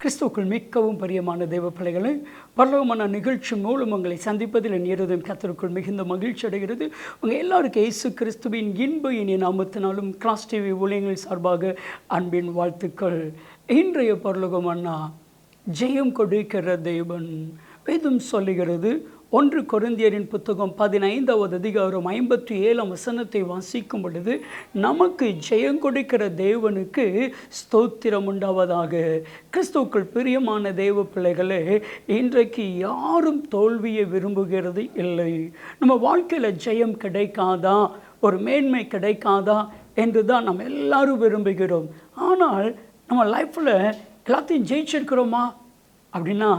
கிறிஸ்துவுக்குள் மிகவும் பிரியமான தேவ பிள்ளைகளை, பரலோகமான நிகழ்ச்சி மூலம் உங்களை சந்திப்பதில் என் இருதயம் கர்த்தருக்குள் மிகுந்த மகிழ்ச்சி அடைகிறது. உங்கள் எல்லாருக்கும் இயேசு கிறிஸ்துவின் இன்ப இனிய நாமத்தினாலும் கிராஸ் டிவி ஊழியங்கள் சார்பாக அன்பின் வாழ்த்துக்கள். இன்றைய பரலோகமன்னா ஜெயம் கொடுக்கிற தேவன். வேதம் சொல்லுகிறது, 1 கொரிந்தியரின் புத்தகம் 15வது அதிகாரம் 57ஆம் வசனத்தை வாசிக்கும் பொழுது, நமக்கு ஜெயம் கொடுக்கிற தேவனுக்கு ஸ்தோத்திரம் உண்டாவதாக. கிறிஸ்துவுக்குள் பிரியமான தேவ பிள்ளைகளே, இன்றைக்கு யாரும் தோல்வியை விரும்புகிறது இல்லை. நம்ம வாழ்க்கையில் ஜெயம் கிடைக்காதா, ஒரு மேன்மை கிடைக்காதா என்று தான் நம்ம எல்லாரும் விரும்புகிறோம். ஆனால் நம்ம லைஃப்பில் எல்லாத்தையும் ஜெயிச்சிருக்கிறோமா அப்படின்னா,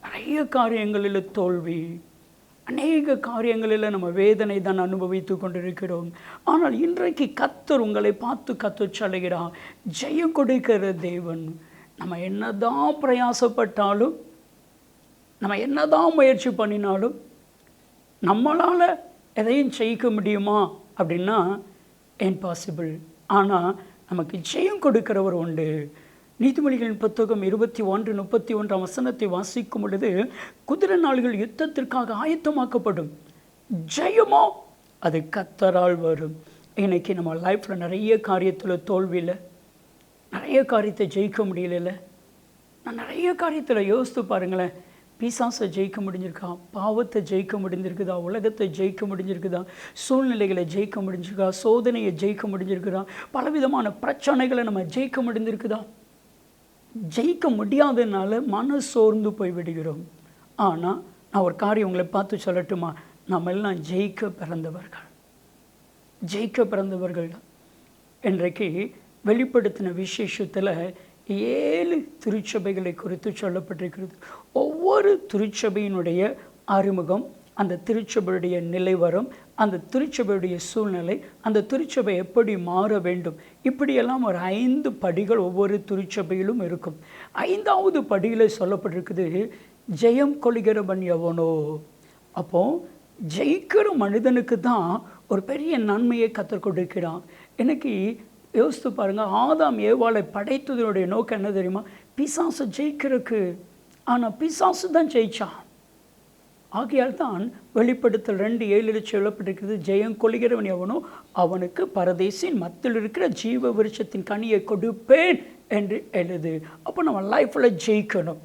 நிறைய காரியங்களில் தோல்வி, அநேக காரியங்களில் நம்ம வேதனை தான் அனுபவித்து கொண்டிருக்கிறோம். ஆனால் இன்றைக்கு கர்த்தர் உங்களை பார்த்து கற்றுச் சொல்கிறார், ஜெயம் கொடுக்கிற தேவன். நம்ம என்னதான் பிரயாசப்பட்டாலும், நம்ம என்னதான் முயற்சி பண்ணினாலும், நம்மளால் எதையும் ஜெயிக்க முடியுமா அப்படின்னா இம்பாசிபிள். ஆனால் நமக்கு ஜெயம் கொடுக்கிறவர் உண்டு. நீதிமொழிகளின் புத்தகம் 21:31 வசனத்தை வாசிக்கும் பொழுது, குதிரை நாள்கள் யுத்தத்திற்காக ஆயத்தமாக்கப்படும், ஜெயமோ அது கர்த்தரால் வரும். இன்னைக்கு நம்ம லைஃப்பில் நிறைய காரியத்தில் தோல்வியில், நிறைய காரியத்தை ஜெயிக்க முடியல. நான் நிறைய காரியத்தில் யோசித்து பாருங்களேன். பிசாசை ஜெயிக்க முடிஞ்சிருக்கா, பாவத்தை ஜெயிக்க முடிஞ்சிருக்குதா, உலகத்தை ஜெயிக்க முடிஞ்சிருக்குதா, சூழ்நிலைகளை ஜெயிக்க முடிஞ்சிருக்கா, சோதனையை ஜெயிக்க முடிஞ்சிருக்குதா, பலவிதமான பிரச்சனைகளை நம்ம ஜெயிக்க முடிஞ்சிருக்குதா. ஜெயிக்க முடியாததுனால மன சோர்ந்து போய் விடுகிறோம். ஆனால் நான் ஒரு காரியம் உங்களை பார்த்து சொல்லட்டுமா, நம்ம எல்லாம் ஜெயிக்க பிறந்தவர்கள், ஜெயிக்க பிறந்தவர்கள். இன்றைக்கு வெளிப்படுத்தின விசேஷத்தில் 7 திருச்சபைகளை குறித்து சொல்லப்பட்டிருக்கிறது. ஒவ்வொரு திருச்சபையினுடைய அறிமுகம், அந்த திருச்சபையுடைய நிலைவரம், அந்த திருச்சபையுடைய சூழ்நிலை, அந்த திருச்சபை எப்படி மாற வேண்டும், இப்படியெல்லாம் ஒரு 5 படிகள் ஒவ்வொரு திருச்சபையிலும் இருக்கும். 5வது படியில் சொல்லப்பட்டிருக்குது, ஜெயம் கொள்கிறவன் எவனோ. அப்போது ஜெயிக்கிற மனிதனுக்கு தான் ஒரு பெரிய நன்மையை கற்றுக் கொடுக்கிறான். எனக்கு யோசித்து பாருங்கள், ஆதாம் ஏவாளை படைத்ததனுடைய நோக்கம் என்ன தெரியுமா? பிசாசு ஜெயிக்கிறதுக்கு. ஆனால் பிசாசு தான் ஜெயிச்சான். ஆகையால் தான் வெளிப்படுத்தல் 2:7 சொல்லப்பட்டிருக்கிறது, ஜெயம் கொள்கிறவன் எவனோ அவனுக்கு பரதேசின் மத்தியில் இருக்கிற ஜீவ விருட்சத்தின் கனியை கொடுப்பேன் என்று எழுது. அப்போ நம்ம லைஃப்பில் ஜெயிக்கணும்.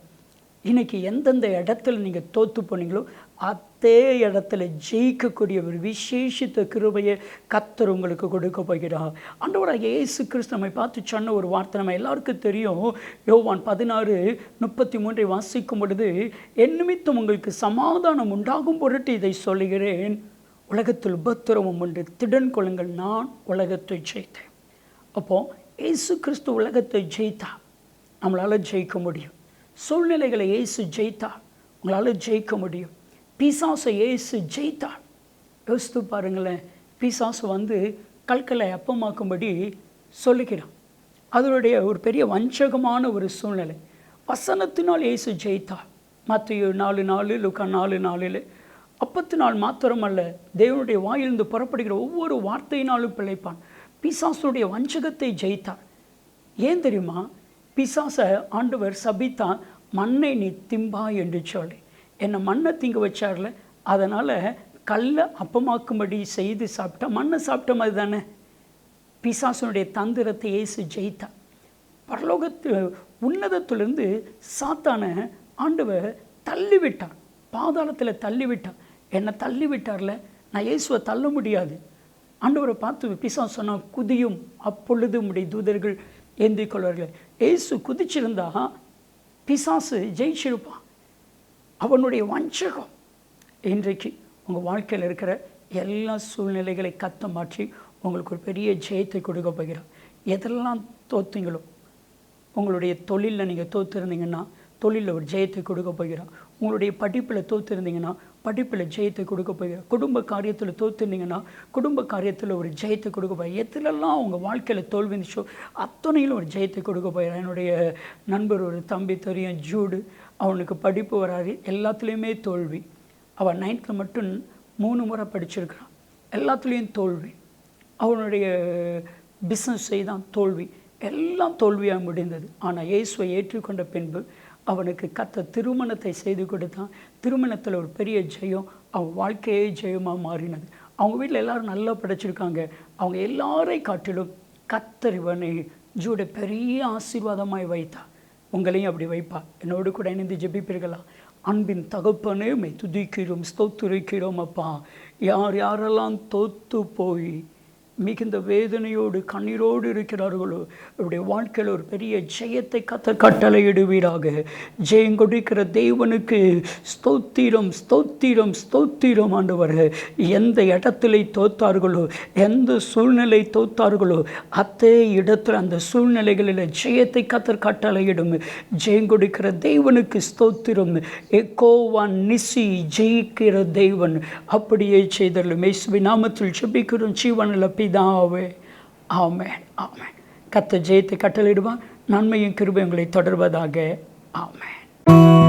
இன்றைக்கி எந்தெந்த இடத்துல நீங்கள் தோற்று போனீங்களோ அதே இடத்துல ஜெயிக்கக்கூடிய ஒரு விசேஷித்த கிருபையை கர்த்தர் உங்களுக்கு கொடுக்க போகிறார். ஆண்டவராகிய இயேசு கிறிஸ்து நம்மை பார்த்து சொன்ன ஒரு வார்த்தை நம்ம எல்லாருக்கும் தெரியும். யோவான் 16:33 வாசிக்கும் பொழுது, என் நிமித்தம் உங்களுக்கு சமாதானம் உண்டாகும் பொருட்டு இதை சொல்லுகிறேன், உலகத்தில் உபத்திரவம் உண்டு, திடன் கொள்ளுங்கள், நான் உலகத்தை ஜெயித்தேன். அப்போது இயேசு கிறிஸ்து உலகத்தை ஜெயித்தா நம்மளால் ஜெயிக்க முடியும். சூழ்நிலைகளை இயேசு ஜெயித்தார், உங்களால் ஜெயிக்க முடியும். பிசாசை இயேசு ஜெயித்தார். யோசித்து பாருங்களேன், பிசாசு வந்து கற்களை அப்பமாக்கும்படி சொல்லுகிறான். அதனுடைய ஒரு பெரிய வஞ்சகமான ஒரு சூழ்நிலை. வசனத்தினால் இயேசு ஜெயித்தார். மத்தேயு 4:4, லூக்கா 4:4. அப்பத்தினால் மாத்திரமல்ல, தேவனுடைய வாயிலிருந்து புறப்படுகிற ஒவ்வொரு வார்த்தையினாலும் பிழைப்பான். பிசாசுடைய வஞ்சகத்தை ஜெயித்தார். ஏன் தெரியுமா? பிசாசை ஆண்டவர் சபித்தான், மண்ணை நீ திம்பா என்று சொல்லி. என்னை மண்ணை திங்க வச்சார்ல, அதனால் கல்லை அப்பமாக்கும்படி செய்து சாப்பிட்டா மண்ணை சாப்பிட்ட மாதிரி தானே. பிசாசனுடைய தந்திரத்தை இயேசு ஜெயித்தார். பரலோகத்து உன்னதத்திலிருந்து சாத்தானை ஆண்டவர் தள்ளிவிட்டார், பாதாளத்தில் தள்ளிவிட்டார். என்னை தள்ளிவிட்டார்ல, நான் இயேசுவை தள்ள முடியாது. ஆண்டவரை பார்த்து பிசாசு சொன்னால், குதியும், அப்பொழுது உம்முடைய தூதர்கள் ஏந்தி கொள்வார்கள். இயேசு குதிச்சிருந்தா பிசாசு ஜெயிச்சிருப்பான். அவனுடைய வஞ்சகம் இன்றைக்கு உங்கள் வாழ்க்கையில் இருக்கிற எல்லா சூழ்நிலைகளை கத்த மாற்றி உங்களுக்கு ஒரு பெரிய ஜெயத்தை கொடுக்க போகிறார். எதெல்லாம் தோற்றீங்களோ, உங்களுடைய தொழிலில் நீங்கள் தோற்றிருந்தீங்கன்னா தொழிலில் ஒரு ஜெயத்தை கொடுக்க போகிறார். உங்களுடைய படிப்பில் தோற்றிருந்தீங்கன்னா படிப்பில் ஜெயத்தை கொடுக்க போகிறார். குடும்ப காரியத்தில் தோற்றுருந்தீங்கன்னா குடும்ப காரியத்தில் ஒரு ஜெயத்தை கொடுக்க போகிறார். எதுலெல்லாம் உங்கள் வாழ்க்கையில் தோல்வி இருந்துச்சோ அத்தனையிலும் ஒரு ஜெயத்தை கொடுக்க போகிறார். என்னுடைய நண்பர் ஒரு தம்பி தெரியும், ஜூடு. அவனுக்கு படிப்பு வராது, எல்லாத்துலேயுமே தோல்வி. அவன் 9th மட்டும் 3 முறை படிச்சிருக்கிறான், எல்லாத்துலேயும் தோல்வி. அவனுடைய பிஸ்னஸ் செய்தான் தோல்வி, எல்லாம் தோல்வியாக முடிந்தது. ஆனால் இயேசுவை ஏற்றுக்கொண்ட பின்பு அவனுக்கு கர்த்தர் திருமணத்தை செய்து கொடுத்தான். திருமணத்தில் ஒரு பெரிய ஜெயம், அவன் வாழ்க்கையே ஜெயமாக மாறினது. அவங்க வீட்டில் எல்லாரும் நல்லா படிச்சிருக்காங்க. அவங்க எல்லாரை காட்டிலும் கர்த்தர் இவனை ஜூட பெரிய ஆசீர்வாதமாய் வைத்தார். உங்களையும் அப்படி வைப்பா. என்னோடு கூட இணைந்து ஜெபிப்பீர்களா? அன்பின் தகப்பனே, உம்மை துதிக்கிறோம், ஸ்தோத்திரிக்கிறோம் அப்பா. யார் யாரெல்லாம் தோத்து போய் மிகுந்த வேதனையோடு கண்ணீரோடு இருக்கிறார்களோ, அவருடைய வாழ்க்கையில் ஒரு பெரிய ஜெயத்தை கர்த்தர் கட்டளையிடுவீராக. ஜெயம் கொடுக்கிற தேவனுக்கு ஸ்தோத்திரம், ஸ்தோத்திரம், ஸ்தோத்திரம் ஆண்டவரே. எந்த இடத்துல தோத்தார்களோ, எந்த சூழ்நிலை தோத்தார்களோ, அதே இடத்துல அந்த சூழ்நிலைகளில் ஜெயத்தை கர்த்தர் கட்டளையிடும். ஜெயம் கொடுக்கிற தேவனுக்கு ஸ்தோத்திரம். எகோவா நிசி, ஜெயிக்கிற தேவன். அப்படியே செய்தலும் இயேசுவின் நாமத்தில் ஜெபிக்கிறோம் ஜீவனுள்ள பிதாவே. ஆமென், ஆமென். கர்த்தர் ஜெயத்தை கட்டளையிடுவார். நன்மையும் கிருபையும் உங்களை தொடர்வதாக. ஆமென்.